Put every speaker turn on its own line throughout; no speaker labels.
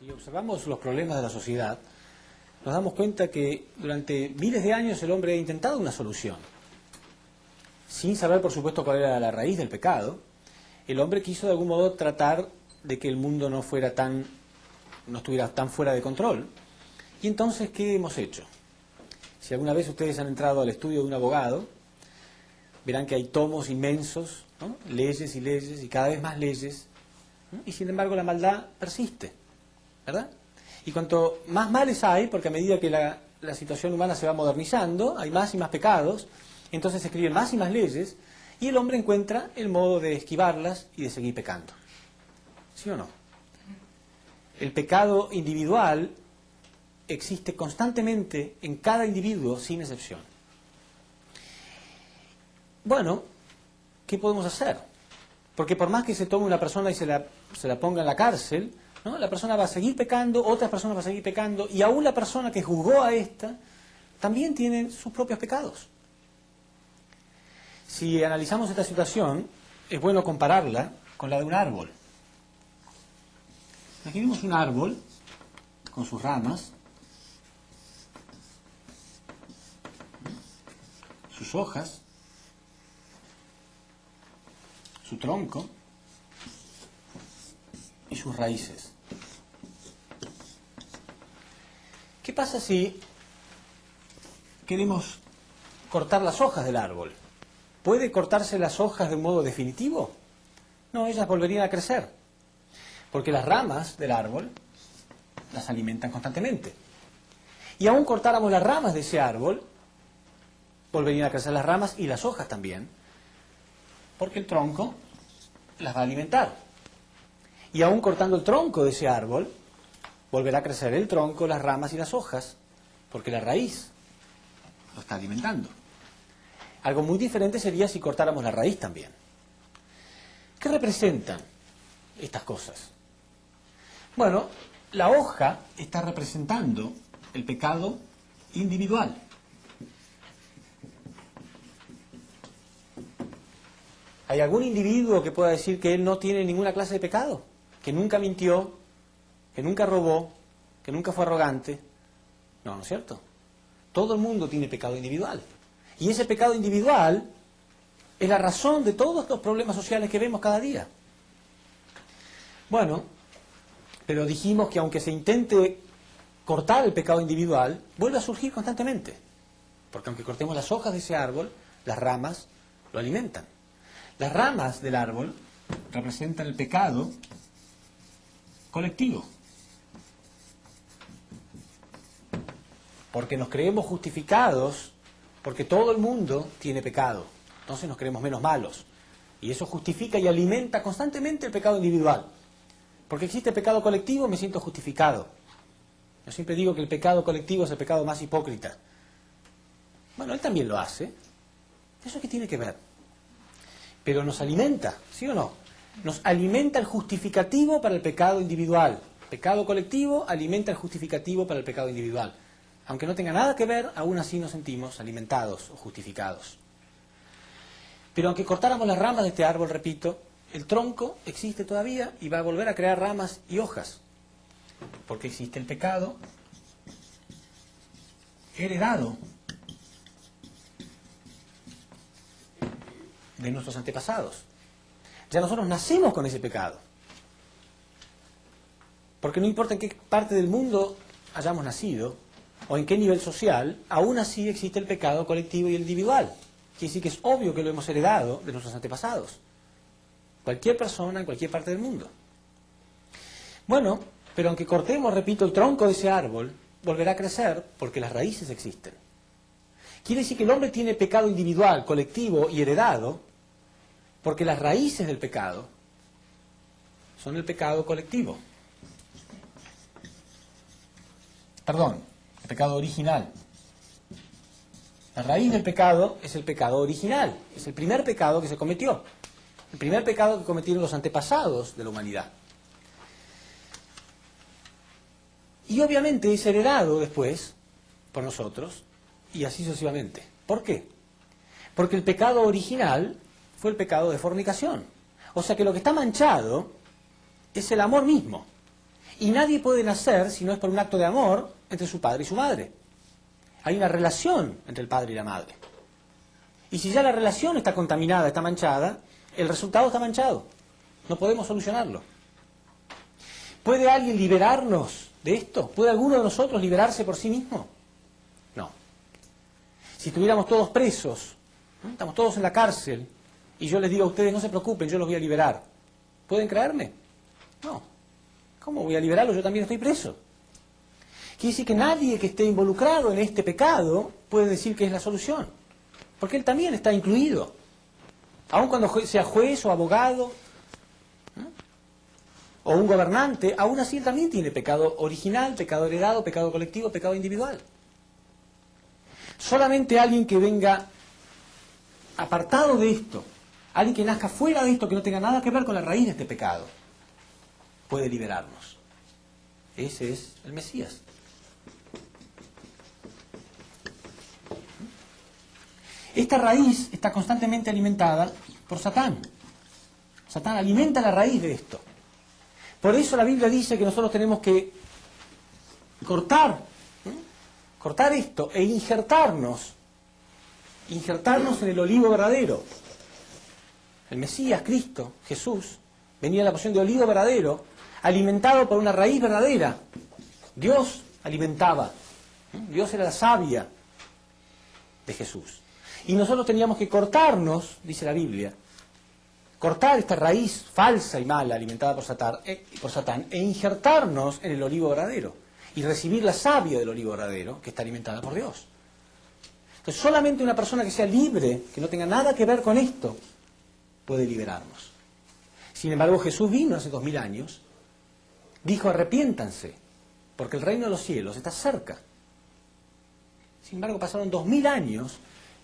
Si observamos los problemas de la sociedad, nos damos cuenta que durante miles de años el hombre ha intentado una solución. Sin saber, por supuesto, cuál era la raíz del pecado, el hombre quiso de algún modo tratar de que el mundo no estuviera tan fuera de control. Y entonces, ¿qué hemos hecho? Si alguna vez ustedes han entrado al estudio de un abogado, verán que hay tomos inmensos, ¿no? Leyes y leyes y cada vez más leyes, ¿no? Y sin embargo la maldad persiste, ¿verdad? Y cuanto más males hay, porque a medida que la situación humana se va modernizando, hay más y más pecados, entonces se escriben más y más leyes, y el hombre encuentra el modo de esquivarlas y de seguir pecando. ¿Sí o no? El pecado individual existe constantemente en cada individuo, sin excepción. Bueno, ¿qué podemos hacer? Porque por más que se tome una persona y se la ponga en la cárcel, ¿no? La persona va a seguir pecando, otras personas van a seguir pecando, y aún la persona que juzgó a esta también tiene sus propios pecados. Si analizamos esta situación, es bueno compararla con la de un árbol. Imaginemos un árbol con sus ramas, sus hojas, su tronco y sus raíces. ¿Qué pasa si queremos cortar las hojas del árbol? ¿Puede cortarse las hojas de un modo definitivo? No, ellas volverían a crecer, porque las ramas del árbol las alimentan constantemente. Y aún cortáramos las ramas de ese árbol, volverían a crecer las ramas y las hojas también, porque el tronco las va a alimentar. Y aún cortando el tronco de ese árbol, volverá a crecer el tronco, las ramas y las hojas, porque la raíz lo está alimentando. Algo muy diferente sería si cortáramos la raíz también. ¿Qué representan estas cosas? Bueno, la hoja está representando el pecado individual. ¿Hay algún individuo que pueda decir que él no tiene ninguna clase de pecado? Que nunca mintió, que nunca robó, que nunca fue arrogante. No, ¿no es cierto? Todo el mundo tiene pecado individual. Y ese pecado individual es la razón de todos estos problemas sociales que vemos cada día. Bueno, pero dijimos que aunque se intente cortar el pecado individual, vuelve a surgir constantemente. Porque aunque cortemos las hojas de ese árbol, las ramas lo alimentan. Las ramas del árbol representan el pecado colectivo. Porque nos creemos justificados, porque todo el mundo tiene pecado. Entonces nos creemos menos malos. Y eso justifica y alimenta constantemente el pecado individual. Porque existe pecado colectivo, me siento justificado. Yo siempre digo que el pecado colectivo es el pecado más hipócrita. Bueno, él también lo hace. ¿Eso qué tiene que ver? Pero nos alimenta, ¿sí o no? Nos alimenta el justificativo para el pecado individual. Pecado colectivo alimenta el justificativo para el pecado individual. Aunque no tenga nada que ver, aún así nos sentimos alimentados o justificados. Pero aunque cortáramos las ramas de este árbol, repito, el tronco existe todavía y va a volver a crear ramas y hojas. Porque existe el pecado heredado de nuestros antepasados. Ya nosotros nacemos con ese pecado. Porque no importa en qué parte del mundo hayamos nacido, o en qué nivel social, aún así existe el pecado colectivo y el individual. Quiere decir que es obvio que lo hemos heredado de nuestros antepasados. Cualquier persona en cualquier parte del mundo. Bueno, pero aunque cortemos, repito, el tronco de ese árbol, volverá a crecer porque las raíces existen. Quiere decir que el hombre tiene pecado individual, colectivo y heredado, porque las raíces del pecado son el pecado colectivo. Perdón, el pecado original. La raíz del pecado es el pecado original, es el primer pecado que se cometió, el primer pecado que cometieron los antepasados de la humanidad. Y obviamente es heredado después por nosotros y así sucesivamente. ¿Por qué? Porque el pecado original fue el pecado de fornicación. O sea que lo que está manchado es el amor mismo. Y nadie puede nacer si no es por un acto de amor entre su padre y su madre. Hay una relación entre el padre y la madre. Y si ya la relación está contaminada, está manchada, el resultado está manchado. No podemos solucionarlo. ¿Puede alguien liberarnos de esto? ¿Puede alguno de nosotros liberarse por sí mismo? No. Si estuviéramos todos presos, ¿no? Estamos todos en la cárcel, y yo les digo a ustedes, no se preocupen, yo los voy a liberar. ¿Pueden creerme? No. ¿Cómo voy a liberarlos? Yo también estoy preso. Quiere decir que nadie que esté involucrado en este pecado puede decir que es la solución. Porque él también está incluido. Aun cuando sea juez o abogado, ¿no? O un gobernante, aún así él también tiene pecado original, pecado heredado, pecado colectivo, pecado individual. Solamente alguien que venga apartado de esto, alguien que nazca fuera de esto, que no tenga nada que ver con la raíz de este pecado, puede liberarnos. Ese es el Mesías. Esta raíz está constantemente alimentada por Satán. Satán alimenta la raíz de esto. Por eso la Biblia dice que nosotros tenemos que cortar esto e injertarnos en el olivo verdadero. El Mesías, Cristo, Jesús, venía en la posición de olivo verdadero, alimentado por una raíz verdadera. Dios alimentaba. Dios era la savia de Jesús. Y nosotros teníamos que cortarnos, dice la Biblia, cortar esta raíz falsa y mala alimentada por Satán e injertarnos en el olivo verdadero y recibir la savia del olivo verdadero que está alimentada por Dios. Entonces solamente una persona que sea libre, que no tenga nada que ver con esto, puede liberarnos. Sin embargo, Jesús vino hace 2000 años, dijo: arrepiéntanse, porque el reino de los cielos está cerca. Sin embargo, pasaron 2000 años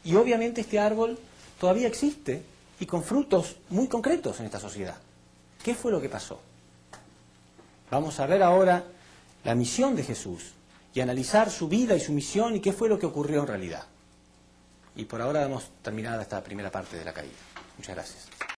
y obviamente este árbol todavía existe y con frutos muy concretos en esta sociedad. ¿Qué fue lo que pasó? Vamos a ver ahora la misión de Jesús y analizar su vida y su misión y qué fue lo que ocurrió en realidad. Y por ahora damos terminada esta primera parte de la caída. Muchas gracias.